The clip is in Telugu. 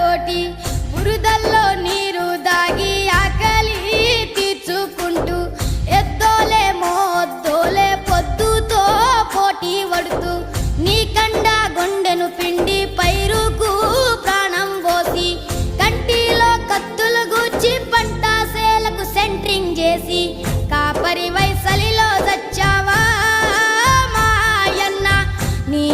తోటి బురదల్లో నీరు దాగి ఆకలి తీర్చుకుంటూ ఎద్దోలే మోద్దోలే పొద్దుతో పోటీ పడుతూ నీ కండ గుండెను పిండి పైరుకు ప్రాణం పోసి కంటిలో కత్తులు గుచ్చి పంట సేలకు సెంట్రింగ్ చేసి కాపరి వైసలిలో చచ్చావా మాయన్న నీ